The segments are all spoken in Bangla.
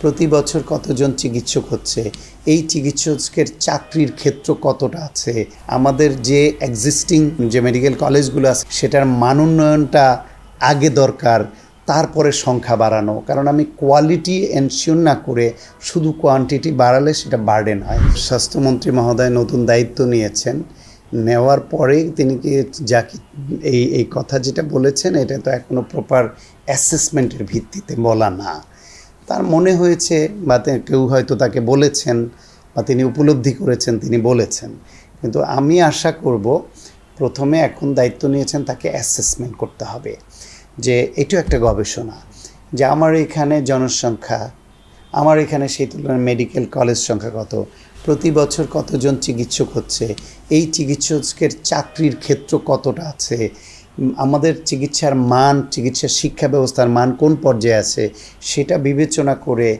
প্রতি বছর কতজন চিকিৎসক হচ্ছে, এই চিকিৎসকের চাকরির ক্ষেত্র কতটা আছে, আমাদের যে এক্সিস্টিং যে মেডিকেল কলেজগুলো আছে সেটার মানোন্নয়নটা আগে দরকার, তারপরে সংখ্যা বাড়ানো। কারণ আমি কোয়ালিটি এনশিওর না করে শুধু কোয়ান্টিটি বাড়ালে সেটা বার্ডেন হয়। স্বাস্থ্যমন্ত্রী মহোদয় নতুন দায়িত্ব নিয়েছেন, নেওয়ার পরেই তিনি কি এই কথা যেটা বলেছেন এটা তো এখনও প্রপার অ্যাসেসমেন্টের ভিত্তিতে বলা না। তার মনে হয়েছে বা কেউ হয়তো তাকে বলেছেন বা তিনি উপলব্ধি করেছেন, তিনি বলেছেন। কিন্তু আমি আশা করব প্রথমে এখন দায়িত্ব নিয়েছেন তাকে অ্যাসেসমেন্ট করতে হবে যে এটাও একটা গবেষণা যে আমার এখানে জনসংখ্যা, আমার এখানে সেই তুলনায় মেডিকেল কলেজ সংখ্যা কত, প্রতি বছর কতজন চিকিৎসক হচ্ছে, এই চিকিৎসকের চাকরির ক্ষেত্র কতটা আছে, আমাদের চিকিৎসার মান, চিকিৎসার শিক্ষা ব্যবস্থার মান কোন পর্যায়ে আছে সেটা বিবেচনা করে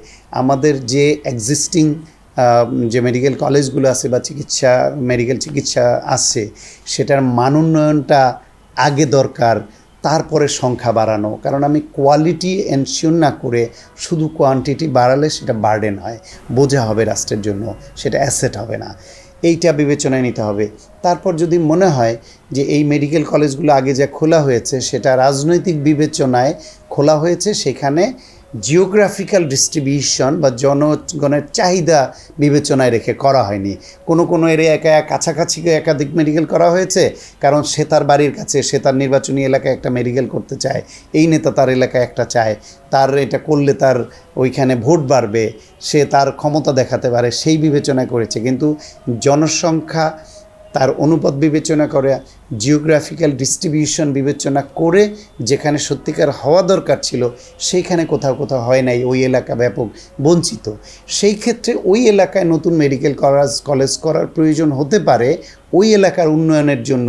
আমাদের যে এক্সিস্টিং যে মেডিকেল কলেজগুলো আছে বা মেডিকেল চিকিৎসা আছে সেটার মানোন্নয়নটা আগে দরকার, তারপরে সংখ্যা বাড়ানো। কারণ আমি কোয়ালিটি এনশিওর না করে শুধু কোয়ান্টিটি বাড়ালে সেটা বার্ডেন হয়, বোঝা হবে রাষ্ট্রের জন্য, সেটা অ্যাসেট হবে না। এইটা বিবেচনায় নিতে হবে। তারপর যদি মনে হয় যে এই মেডিকেল কলেজগুলো আগে যা খোলা হয়েছে সেটা রাজনৈতিক বিবেচনায় খোলা হয়েছে, সেখানে জিওগ্রাফিক্যাল ডিস্ট্রিবিউশন বা জনগণের চাহিদা বিবেচনায় রেখে করা হয়নি। কোনো এরিয়ায় কাছাকাছি একাধিক মেডিকেল করা হয়েছে, কারণ সে তার বাড়ির কাছে, সে তার নির্বাচনী এলাকায় একটা মেডিকেল করতে চায়, এই নেতা তার এলাকায় একটা চায়, তার এটা করলে তার ওইখানে ভোট বাড়বে, সে তার ক্ষমতা দেখাতে পারে, সেই বিবেচনায় করেছে। কিন্তু জনসংখ্যা তার অনুপাত বিবেচনা করে, জিওগ্রাফিক্যাল ডিস্ট্রিবিউশন বিবেচনা করে যেখানে সত্যিকার হওয়া দরকার ছিল সেইখানে কোথাও হয় নাই, ওই এলাকা ব্যাপক বঞ্চিত। সেই ক্ষেত্রে ওই এলাকায় নতুন মেডিকেল কলেজ করার প্রয়োজন হতে পারে, ওই এলাকার উন্নয়নের জন্য,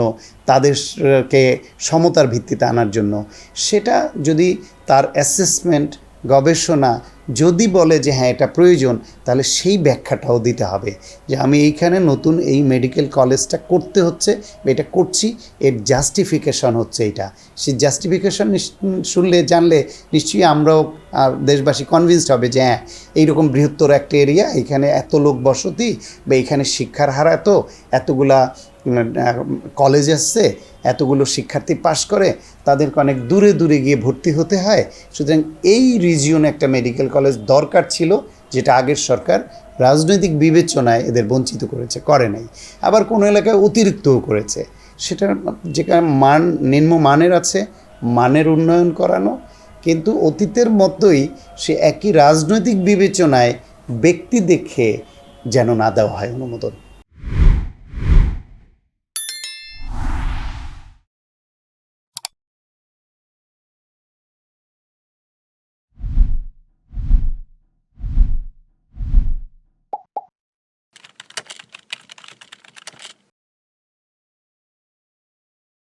তাদেরকে সমতার ভিত্তিতে আনার জন্য। সেটা যদি তার অ্যাসেসমেন্ট, গবেষণা যদি বলে যে হ্যাঁ এটা প্রয়োজন, তাহলে সেই ব্যাখ্যাটাও দিতে হবে যে আমি এইখানে নতুন এই মেডিকেল কলেজটা করতে হচ্ছে, এটা করছি, এর জাস্টিফিকেশন হচ্ছে এইটা। সেই জাস্টিফিকেশন জানলে নিশ্চয়ই আমরাও দেশবাসী কনভিন্সড হবে যে হ্যাঁ এইরকম বৃহত্তর একটা এরিয়া, এখানে এত লোক বসতি বা এখানে শিক্ষার হার এতগুলা কলেজ আসছে, এতগুলো শিক্ষার্থী পাশ করে, তাদেরকে অনেক দূরে গিয়ে ভর্তি হতে হয়। সুতরাং এই রিজিয়নে একটা মেডিকেল কলেজ দরকার ছিল, যেটা আগের সরকার রাজনৈতিক বিবেচনায় এদের বঞ্চিত করে নাই। আবার কোনো এলাকায় অতিরিক্তও করেছে, সেটা যেখানে নিম্ন মানের আছে, মানের উন্নয়ন করানো, কিন্তু অতীতের মতোই সে একই রাজনৈতিক বিবেচনায় ব্যক্তি দেখে যেন না দেওয়া হয় অনুমোদন।